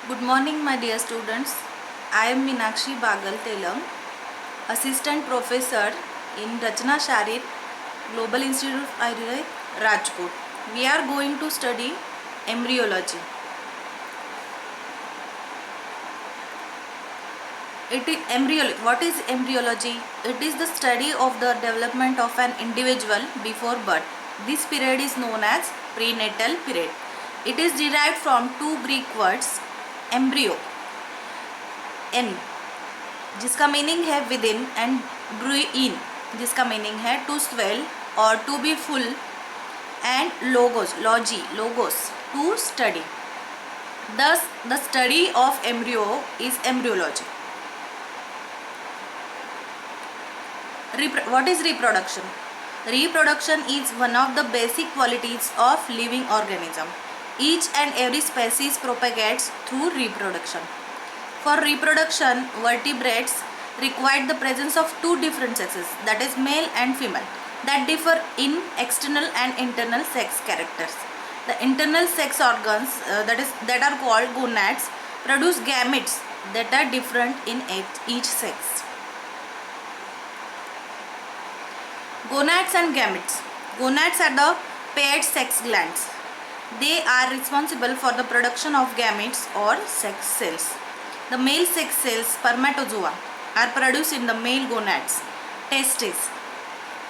Good morning, my dear students. I am Meenakshi Bagal Telam, Assistant Professor in Rachna Sharir, Global Institute of Ayurveda, Rajkot. We are going to study embryology. What is embryology? It is the study of the development of an individual before birth. This period is known as prenatal period. It is derived from two Greek words, embryo, n, जिसका meaning है within, and bryein, जिसका meaning है to swell और to be full, and logos, logos, to study. Thus, the study of embryo is embryology. What is reproduction? Reproduction is one of the basic qualities of living organism. Each and every species propagates through reproduction. For reproduction, vertebrates require the presence of two different sexes, that is male and female, that differ in external and internal sex characters. The internal sex organs that are called gonads produce gametes that are different in each sex. Gonads and gametes. Gonads are the paired sex glands. They are responsible for the production of gametes or sex cells. The male sex cells, spermatozoa, are produced in the male gonads, testes,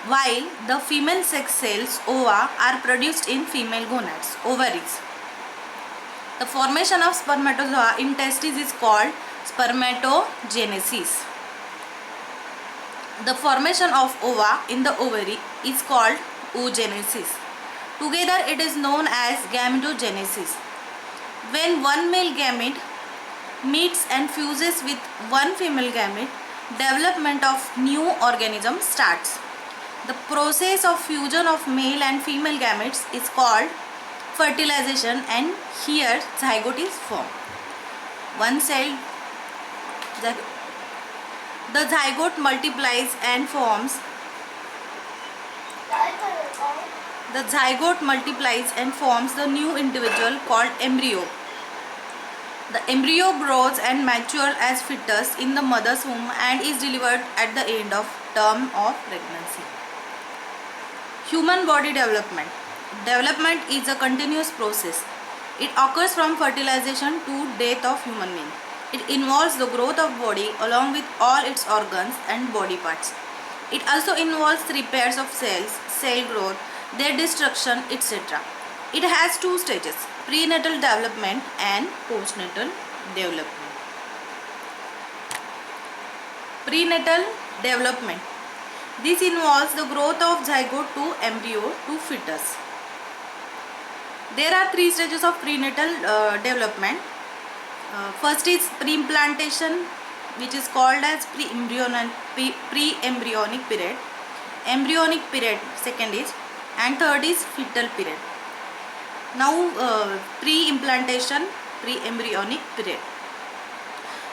while the female sex cells, ova, are produced in female gonads, ovaries. The formation of spermatozoa in testes is called spermatogenesis. The formation of ova in the ovary is called oogenesis. Together it is known as gametogenesis. When one male gamete meets and fuses with one female gamete, development of new organism starts. The process of fusion of male and female gametes is called fertilization, and here zygote is formed. One cell, the zygote multiplies and forms. The zygote multiplies and forms the new individual called embryo. The embryo grows and matures as fetus in the mother's womb and is delivered at the end of term of pregnancy. Human body development. Development is a continuous process. It occurs from fertilization to death of human being. It involves the growth of body along with all its organs and body parts. It also involves repairs of cells, cell growth, their destruction, etc. It has two stages, prenatal development and postnatal development. Prenatal development. This involves the growth of zygote to embryo to fetus. There are three stages of prenatal development. First is pre-implantation, which is called as pre-embryonic period. Embryonic period second is, and third is fetal period. Now pre-implantation, pre-embryonic period.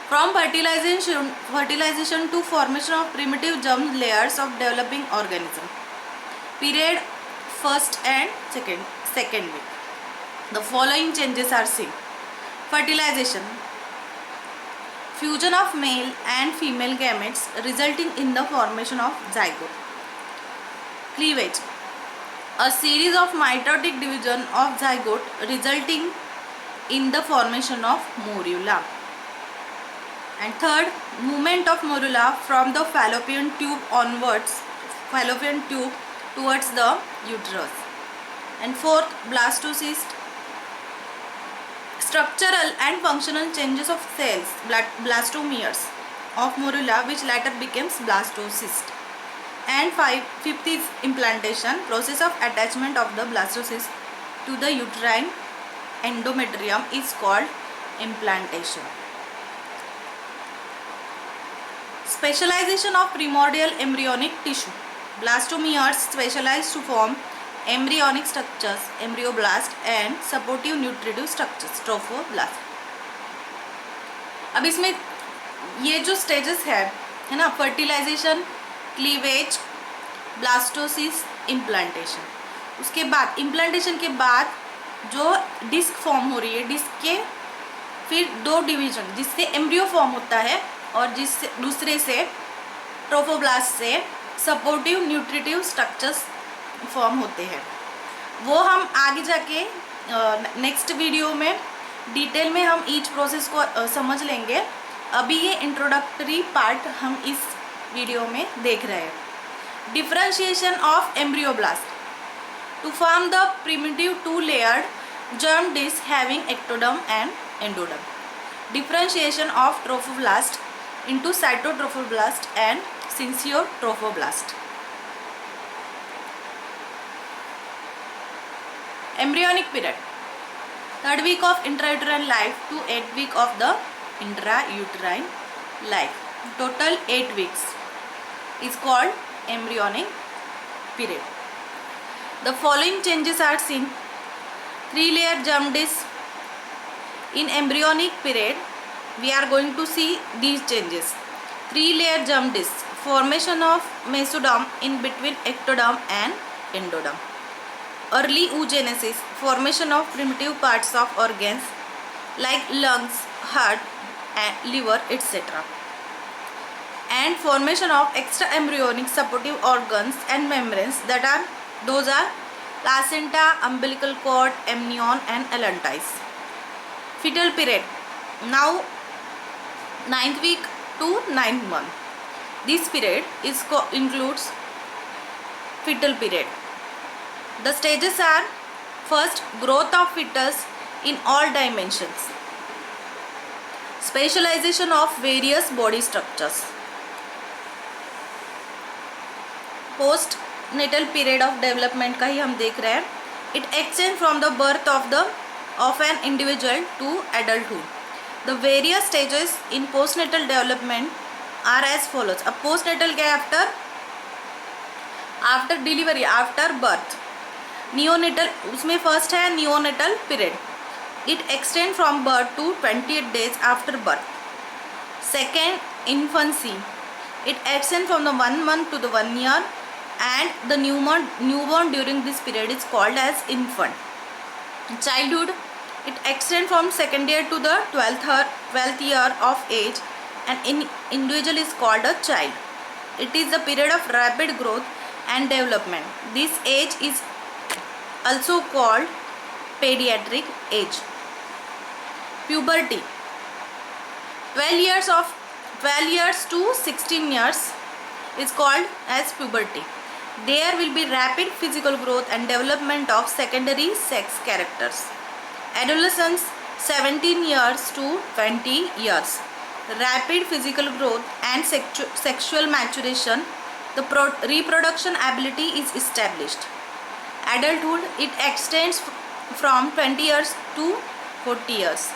From fertilization to formation of primitive germ layers of developing organism. Period first and second week. The following changes are seen. Fertilization. Fusion of male and female gametes resulting in the formation of zygote. Cleavage. A series of mitotic division of zygote resulting in the formation of morula. And third, movement of morula from the fallopian tube towards the uterus. And fourth, blastocyst. Structural and functional changes of cells, blastomeres of morula, which later becomes blastocyst. And fifth is implantation, process of attachment of the blastocyst to the uterine endometrium is called implantation. Specialization of primordial embryonic tissue. Blastomeres specialize to form embryonic structures, embryoblast, and supportive nutritive structures, trophoblast. अब इसमें ये जो stages है ना, fertilisation, cleavage, blastocyst, implantation. उसके बाद implantation के बाद जो डिस्क फॉर्म हो रही है, डिस्क के फिर 2 डिवीजन जिससे एम्ब्रियो फॉर्म होता है और जिससे दूसरे से ट्रोफोब्लास्ट से सपोर्टिव न्यूट्रिटिव स्ट्रक्चर्स फॉर्म होते हैं। वो हम आगे जाके नेक्स्ट वीडियो में डिटेल में हम ईच प्रोसेस को समझ लेंगे। अभी ये इंट्रोडक्टरी पार्ट हम इस वीडियो में देख रहे हैं। Differentiation of embryoblast to form the primitive 2-layered germ disc having ectoderm and endoderm. Differentiation of trophoblast into cytotrophoblast and syncytotrophoblast. Embryonic period, 3rd week of intrauterine life to 8th week of the intrauterine life. Total 8 weeks is called embryonic period. The following changes are seen. 3-layer germ disc. In embryonic period, we are going to see these changes. 3-layer germ disc, formation of mesoderm in between ectoderm and endoderm. Early oogenesis, formation of primitive parts of organs like lungs, heart, and liver, etc. And formation of extra-embryonic supportive organs and membranes those are placenta, umbilical cord, amnion, and allantois. Fetal period, now 9th week to 9th month. This period includes fetal period. The stages are: first, growth of fetus in all dimensions, specialization of various body structures. Post-natal period of development का ही हम देख रहे हैं. It extends from the birth of an individual to adulthood. The various stages in postnatal development are as follows. अब postnatal क्या है? after delivery, after birth. Neonatal, उसमें first है neonatal period. It extends from birth to 28 days after birth. Second, infancy. It extends from the 1 month to the 1 year, and the newborn during this period is called as infant. Childhood, it extends from 2nd year to the 12th year of age, and individual is called a child. It is the period of rapid growth and development. This age is also called pediatric age. Puberty, 12 years to 16 years is called as puberty. There will be rapid physical growth and development of secondary sex characters. Adolescence, 17 years to 20 years. Rapid physical growth and sexual maturation. The reproduction ability is established. Adulthood, it extends from 20 years to 40 years.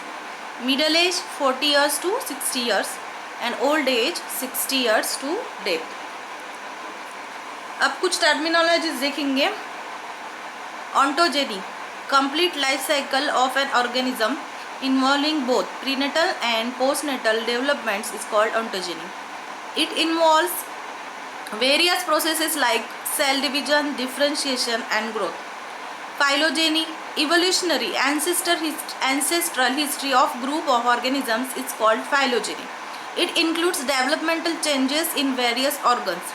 Middle age, 40 years to 60 years. And old age, 60 years to death. अब कुछ terminologies देखेंगे. Ontogeny, complete life cycle of an organism involving both prenatal and postnatal developments is called ontogeny. It involves various processes like cell division, differentiation, and growth. Phylogeny, evolutionary ancestral history of group of organisms is called phylogeny. It includes developmental changes in various organs,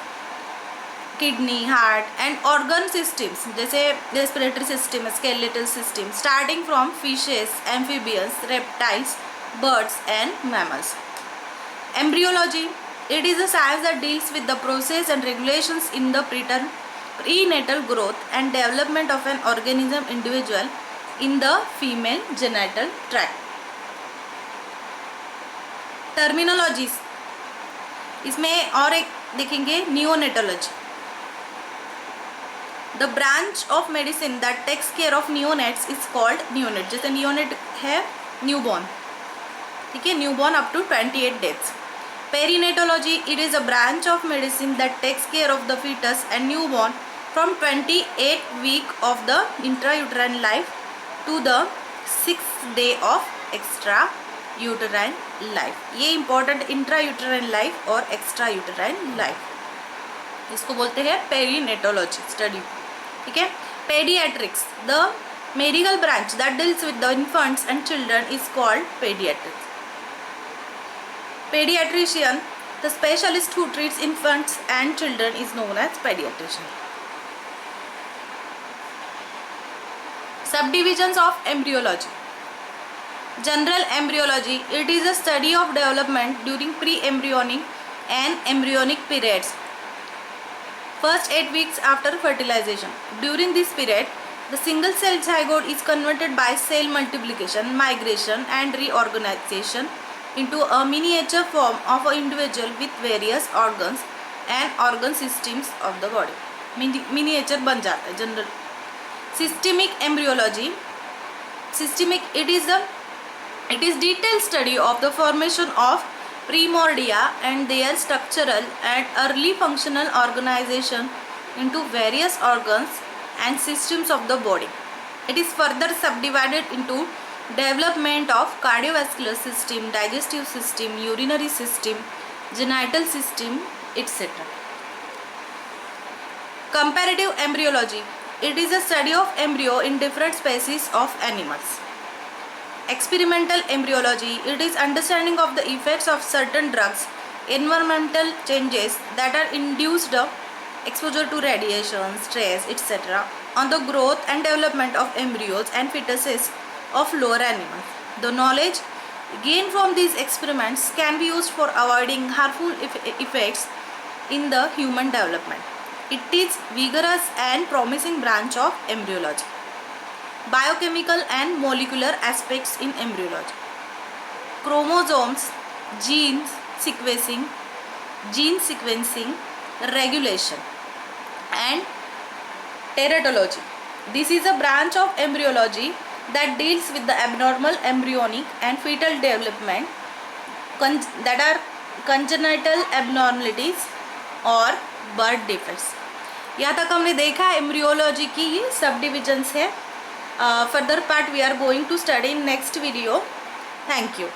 kidney, heart, and organ systems जैसे respiratory system, skeletal system, starting from fishes, amphibians, reptiles, birds, and mammals. Embryology, it is a science that deals with the process and regulations in the prenatal growth and development of an organism individual in the female genital tract. Terminologies, इसमें और एक देखेंगे neonatology. The branch of medicine that takes care of neonates is called neonate. जैसे neonate है newborn, ठीक है, newborn up to 28 days. Perinatology, it is a branch of medicine that takes care of the fetus and newborn from 28th week of the intrauterine life to the 6th day of extrauterine life. ये important intrauterine life और extrauterine life, इसको बोलते हैं perinatology study, ठीक है. Pediatrics, the Medical branch that deals with the infants and children is called pediatrics. Pediatrician, the specialist who treats infants and children, is known as pediatrician. Subdivisions of embryology. General embryology, it is a study of development during pre-embryonic and embryonic periods. First 8 weeks after fertilization. During this period, the single cell zygote is converted by cell multiplication, migration and reorganization into a miniature form of an individual with various organs and organ systems of the body. Miniature बन जाता है general. Systemic embryology. Systemic, it is detailed study of the formation of primordia and their structural and early functional organization into various organs and systems of the body. It is further subdivided into development of cardiovascular system, digestive system, urinary system, genital system, etc. Comparative embryology. It is a study of embryo in different species of animals. Experimental embryology. It is understanding of the effects of certain drugs, environmental changes that are induced, exposure to radiation, stress, etc. on the growth and development of embryos and fetuses of lower animals. The knowledge gained from these experiments can be used for avoiding harmful effects in the human development. It is vigorous and promising branch of embryology. Biochemical and molecular aspects in embryology. Chromosomes, gene sequencing, regulation, and teratology. This is a branch of embryology that deals with the abnormal embryonic and fetal development that are congenital abnormalities or birth defects. यहाँ तक हमने देखा embryology की ये सब divisions है. Further part we are going to study in next video. Thank you.